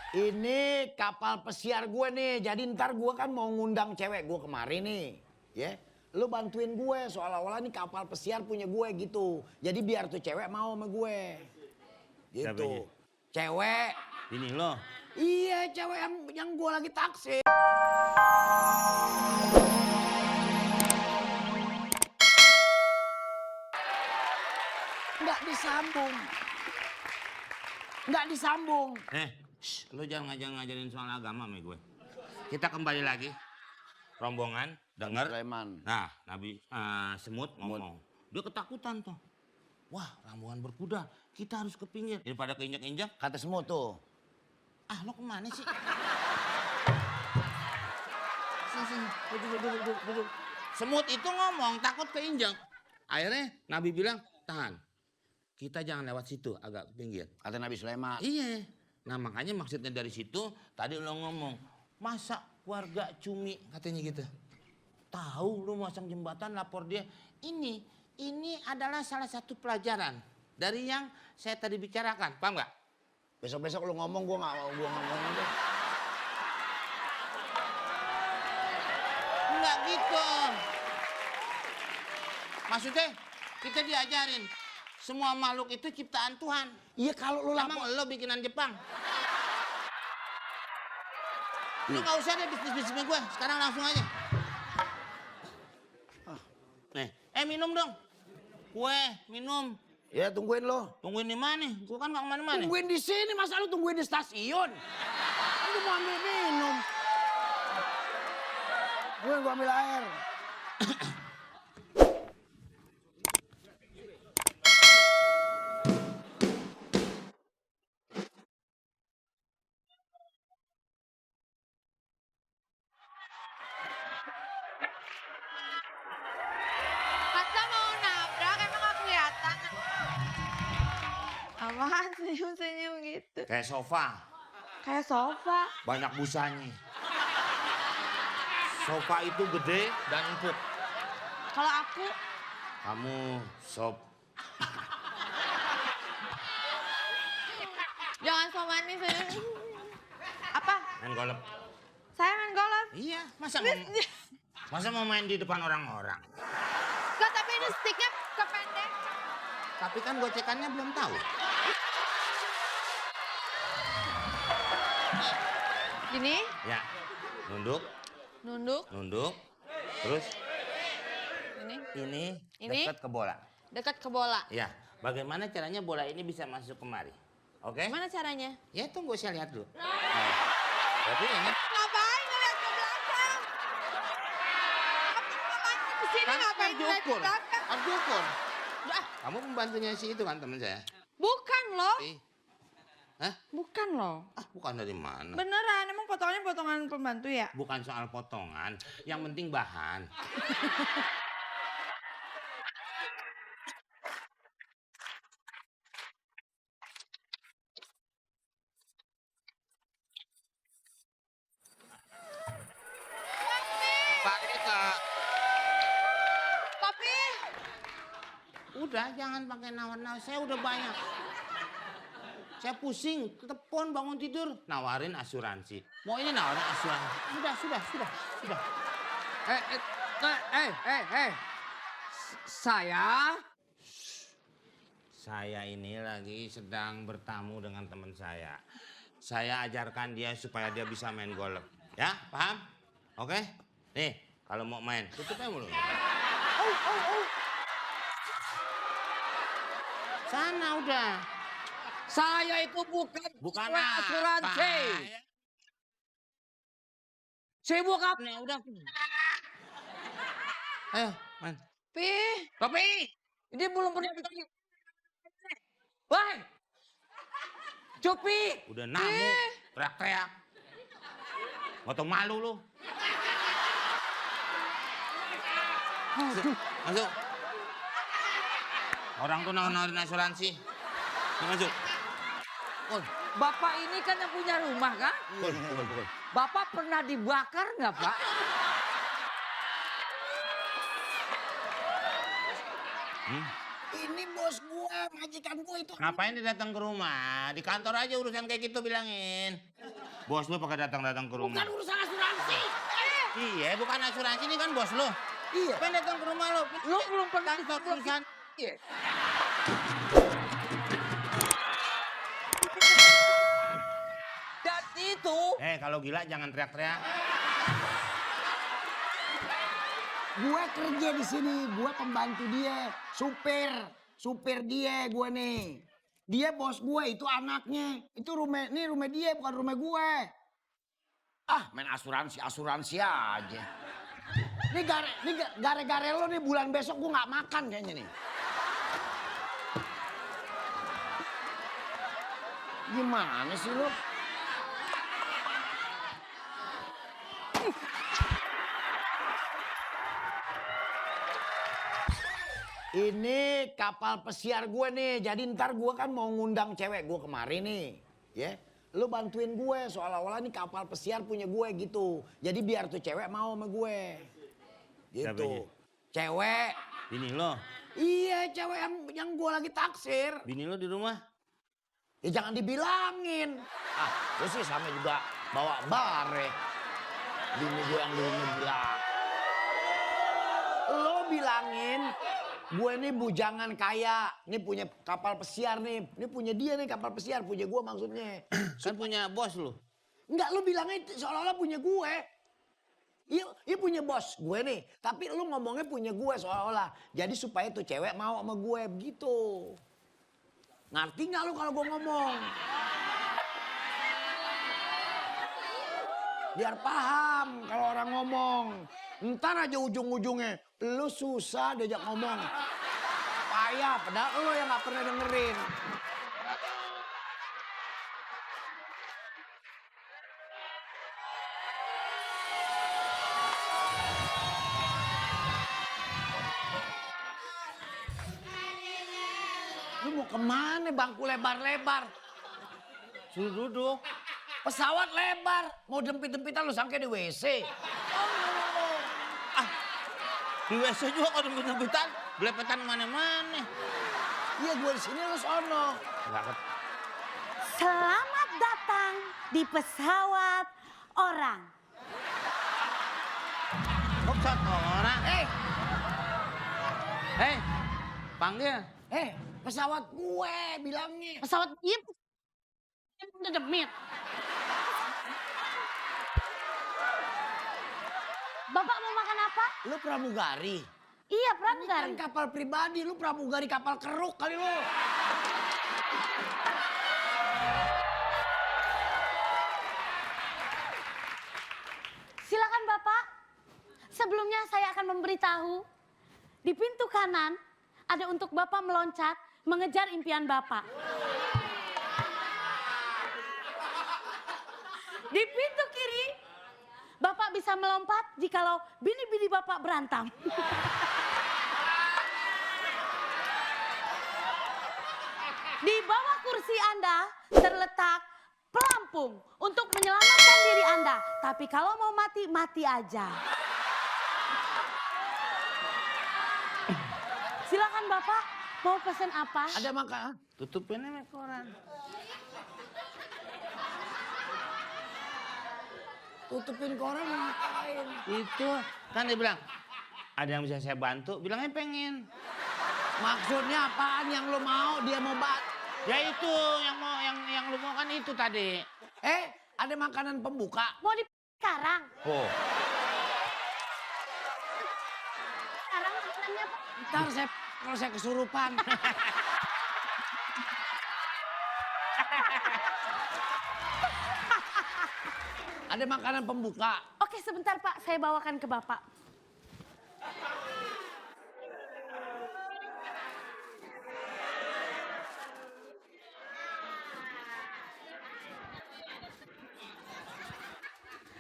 Ini kapal pesiar gue nih. Jadi ntar gue kan mau ngundang cewek gue kemarin nih. Ya. Lu bantuin gue soal-olah nih kapal pesiar punya gue gitu. Jadi biar tuh cewek mau sama gue. Gitu. Siapanya? Cewek. Ini lo. Iya cewek yang gue lagi taksir. Nggak disambung. Nggak disambung. Lo jangan ngajarin soal agama sama gue. Kita kembali lagi. Rombongan, denger. Sulaiman. Nah, Nabi Semut ngomong. Dia ketakutan tuh. Wah, rombongan berkuda. Kita harus ke pinggir. Daripada keinjak-injak. Kata semut tuh. Ah, lo kemana sih? Duduk. Semut itu ngomong, takut keinjak. Akhirnya Nabi bilang, tahan. Kita jangan lewat situ, agak ke pinggir. Kata Nabi Sulaiman. Iya. Nah makanya maksudnya dari situ tadi lo ngomong masa warga cumi katanya gitu. Tahu lo masang jembatan lapor dia. Ini adalah salah satu pelajaran dari yang saya tadi bicarakan. Paham nggak? Besok-besok lu ngomong gue nggak ngomong deh. Enggak gitu. Maksudnya kita diajarin semua makhluk itu ciptaan Tuhan. Iya kalau lu lapor. Emang lo bikinan Jepang? Lu nggak usah deh bisnis-bisnis sama gue. Sekarang langsung aja. Nih, minum dong. Kue, minum. Ya tungguin lo. Tungguin di mana? Gue kan nggak kemana-mana. Tungguin di sini, masa lu tungguin di stasiun? Lu mau ambil minum. Gue ambil air. Masa mau nabrak emang gak kelihatan? Apaan senyum-senyum gitu? Kayak sofa, Kayak sofa. banyak busanya. Sofa itu gede dan empuk. Kalau aku Kamu sop. jangan so manis. Apa? Main golf. Saya main golf. Iya, masa mau main di depan orang-orang? Enggak, tapi ini sticknya kependek. Tapi kan gocekannya belum tahu. Gini, Ya, nunduk, nunduk, terus ini, ini Ini? dekat ke bola. dekat ke bola. Ya, bagaimana caranya bola ini bisa masuk kemari? Oke? Gimana caranya? Ya tunggu saya lihat dulu. Nah, berarti ini Ngapain ngeliat ke belakang? Ngapain di sini kan ngapain ngeliat ke diukur. belakang? Harus diukur. Ah, Kamu pembantunya si itu kan teman saya? bukan loh. Hah? Bukan loh. Ah, bukan dari mana? Beneran, emang potongannya potongan pembantu ya? Bukan soal potongan, yang penting bahan. Pakai Kak. Tapi Udah, jangan pakai nawar-nawar. Saya udah banyak. Saya pusing, telepon bangun tidur, nawarin asuransi. Mau ini nawarin asuransi. Sudah. Saya Saya ini lagi sedang bertamu dengan teman saya. Saya ajarkan dia supaya dia bisa main golf. Ya, paham? Oke? Nih, kalau mau main, tutupnya mulu. Sana udah. Saya itu bukan asuransi. apa. Sibuk apa? Nih, udah. Ayo, main. Pi, Topi! Ini belum pernah ditanya. Woi! Cupi! Udah namu, teriak-teriak. Nggak tau malu lu. Masuk. Orang tuh nawarin asuransi. Masuk. Bapak ini kan yang punya rumah kan? Pukul. Bapak pernah dibakar nggak Pak? Ini bos gue, majikan gue itu. Ngapain dia datang ke rumah? Di kantor aja urusan kayak gitu bilangin. Bos lu pakai datang-datang ke rumah. Bukan urusan asuransi. Iya, bukan asuransi ini kan bos lu. Iya. Ngapain datang ke rumah lu? Lu belum pernah Kantor urusan. Iya. Dan itu Kalau gila jangan teriak-teriak. Gue kerja di sini, gue pembantu dia, supir dia gue nih. Dia bos gue, itu anaknya. Itu rumah dia bukan rumah gue. Ah, main asuransi aja. Ini gara-gara lo nih bulan besok gue nggak makan kayaknya nih. Gimana sih lo? Ini kapal pesiar gue nih, jadi ntar gue kan mau ngundang cewek gue kemari nih, ya. Lu bantuin gue, soal-olah nih kapal pesiar punya gue gitu. Jadi biar tuh cewek mau sama gue. Gitu. Siapanya? Cewek. Bini lo? Iya, cewek yang gue lagi taksir. Bini lo di rumah? Ya jangan dibilangin. Ah, lu sih sama juga bawa bare. Bini gue yang dulu bilang. Lo bilangin, gue nih bujangan kaya. Ini punya kapal pesiar nih. Ini punya dia nih kapal pesiar, punya gue maksudnya. Kan punya bos lu. Enggak, lu bilangnya seolah-olah punya gue. Iya punya bos gue nih. Tapi lu ngomongnya punya gue seolah-olah. Jadi supaya tuh cewek mau sama gue begitu. Ngerti nggak lu kalau gue ngomong? Biar paham kalau orang ngomong. Ntar aja ujung-ujungnya lu susah diajak ngomong. Payah, padahal lu yang nggak pernah dengerin. Lu mau kemana bangku lebar-lebar? Suruh duduk. Pesawat lebar, mau dempit-dempitan lu sangka di WC. Di WC juga kalau dempit-dempitan, belepetan mana-mana. Iya gue di sini lu sono. Selamat datang di pesawat orang. Kok satu orang? Panggil. Pesawat gue bilangnya. Pesawat iya udah demit. Bapak mau makan apa? Lu pramugari. Iya, Ini pramugari. kan kapal pribadi, lu pramugari kapal keruk kali lu. Silakan Bapak. Sebelumnya saya akan memberitahu di pintu kanan ada untuk Bapak meloncat mengejar impian Bapak. Di pintu kiri Bapak bisa melompat jikalau bini-bini Bapak berantem. Di bawah kursi Anda terletak pelampung untuk menyelamatkan diri Anda. Tapi kalau mau mati, mati aja. Silakan Bapak, mau pesen apa? Ada makan? Tutupin aja koran. Tutupin koran ngapain? Itu kan dia bilang, ada yang bisa saya bantu? Bilangnya pengen. Maksudnya apaan yang lu mau, dia mau Ya itu yang lu mau kan itu tadi. Ada makanan pembuka. Mau di sekarang? Oh. Sekarang makanannya Pak. Ntar kalau saya kesurupan. Ada makanan pembuka. Oke sebentar Pak, saya bawakan ke Bapak.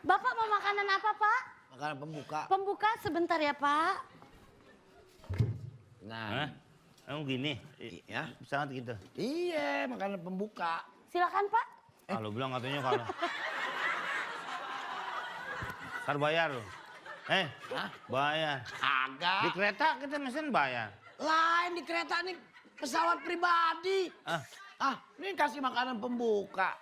Bapak mau makanan apa Pak? Makanan pembuka. Pembuka sebentar ya Pak. Nah, Emang gini? ya. Pesawat gitu? Iya, makanan pembuka. Silakan Pak. Kalau bilang katanya kalau. Ntar bayar loh. Hah? Bayar. Di Agak. kereta kita mesen bayar. Lain di kereta nih pesawat pribadi. Ini kasih makanan pembuka.